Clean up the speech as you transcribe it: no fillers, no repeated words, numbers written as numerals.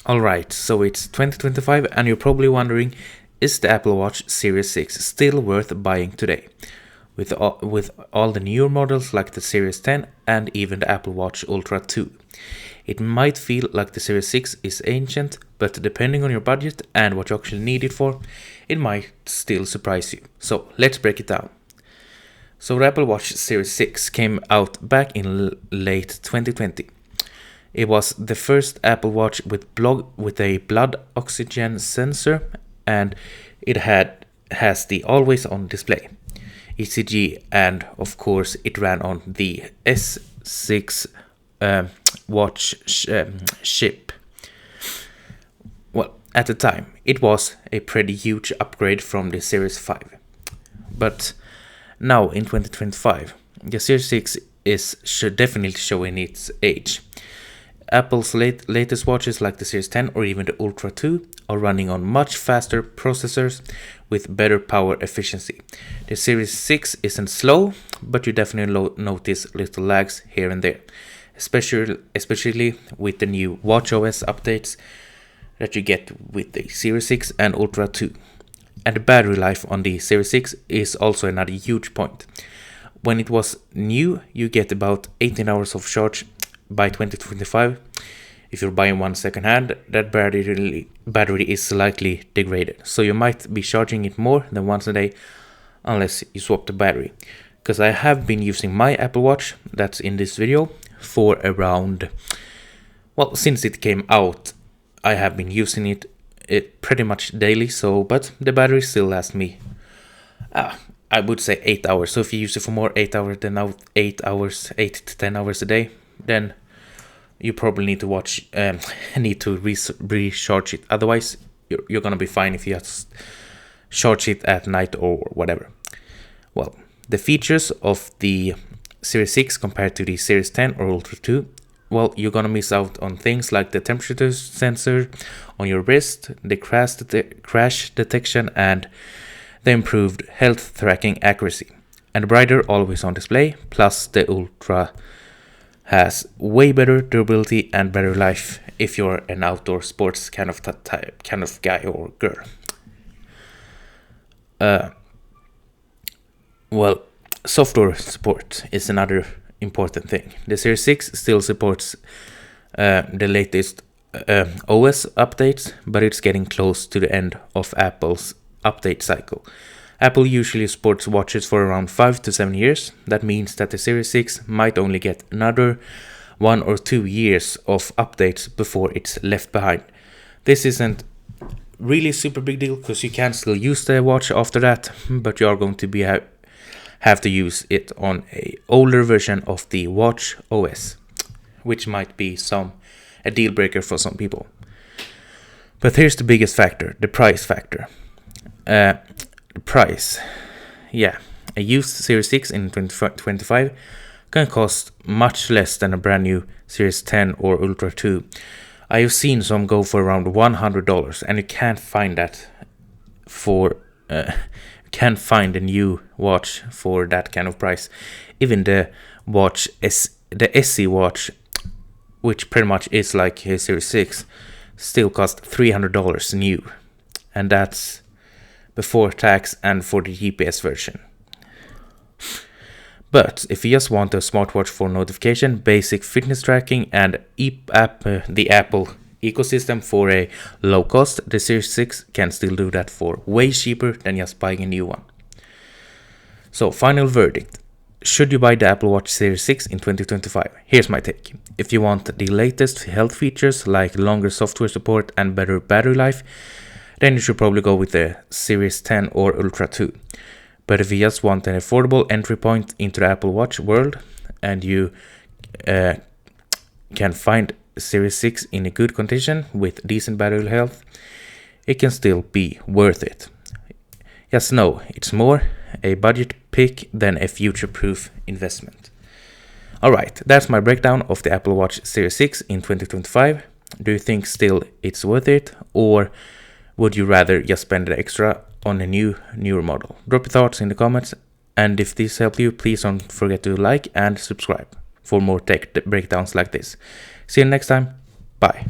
Alright, so it's 2025 and you're probably wondering, is the Apple Watch Series 6 still worth buying today? With all the newer models like the Series 10 and even the Apple Watch Ultra 2. It might feel like the Series 6 is ancient, but depending on your budget and what you actually need it for, it might still surprise you. So let's break it down. So the Apple Watch Series 6 came out back in late 2020. It was the first Apple Watch with a blood oxygen sensor, and it has the always-on display, ECG, and of course it ran on the S6 watch chip. Well, at the time, it was a pretty huge upgrade from the Series 5. But now in 2025, the Series 6 is definitely showing its age. Apple's latest watches like the Series 10 or even the Ultra 2 are running on much faster processors with better power efficiency. The Series 6 isn't slow, but you definitely notice little lags here and there, especially with the new watchOS updates that you get with the Series 6 and Ultra 2. And the battery life on the Series 6 is also another huge point. When it was new, you get about 18 hours of charge by 2025. If you're buying one second hand, that battery is slightly degraded, so you might be charging it more than once a day unless you swap the battery. Because I have been using my Apple Watch, that's in this video, for around, well, since it came out, I have been using it pretty much daily, but the battery still lasts me, I would say 8 hours. So if you use it for more 8 hours than 8 to 10 hours a day, then you probably need to recharge it. Otherwise, you're gonna be fine if you just charge it at night or whatever. Well, the features of the Series 6 compared to the Series 10 or Ultra 2, well, you're gonna miss out on things like the temperature sensor on your wrist, the crash detection, and the improved health tracking accuracy, and brighter always-on display. Plus, the Ultra has way better durability and better life if you're an outdoor sports kind of guy or girl. Well, software support is another important thing. The Series 6 still supports the latest OS updates, but it's getting close to the end of Apple's update cycle. Apple usually supports watches for around 5 to 7 years. That means that the Series 6 might only get another 1 or 2 years of updates before it's left behind. This isn't really super big deal because you can still use the watch after that, but you are going to have to use it on a older version of the watch OS, which might be a deal breaker for some people. But here's the biggest factor, the price factor. The price, a used Series 6 in 2025 can cost much less than a brand new Series 10 or Ultra 2. I have seen some go for around $100, and you can't find that can't find a new watch for that kind of price. Even the SE watch, which pretty much is like a Series 6, still cost $300 new, and that's before tax and for the GPS version. But if you just want a smartwatch for notification, basic fitness tracking, and the Apple ecosystem for a low cost, the Series 6 can still do that for way cheaper than just buying a new one. So, final verdict. Should you buy the Apple Watch Series 6 in 2025? Here's my take. If you want the latest health features like longer software support and better battery life, then you should probably go with the Series 10 or Ultra 2. But if you just want an affordable entry point into the Apple Watch world and you can find Series 6 in a good condition with decent battery health, it can still be worth it. Just know it's more a budget pick than a future-proof investment. Alright, that's my breakdown of the Apple Watch Series 6 in 2025. Do you think still it's worth it, or would you rather just spend the extra on a newer model? Drop your thoughts in the comments, and if this helped you, please don't forget to like and subscribe for more tech breakdowns like this. See you next time. Bye.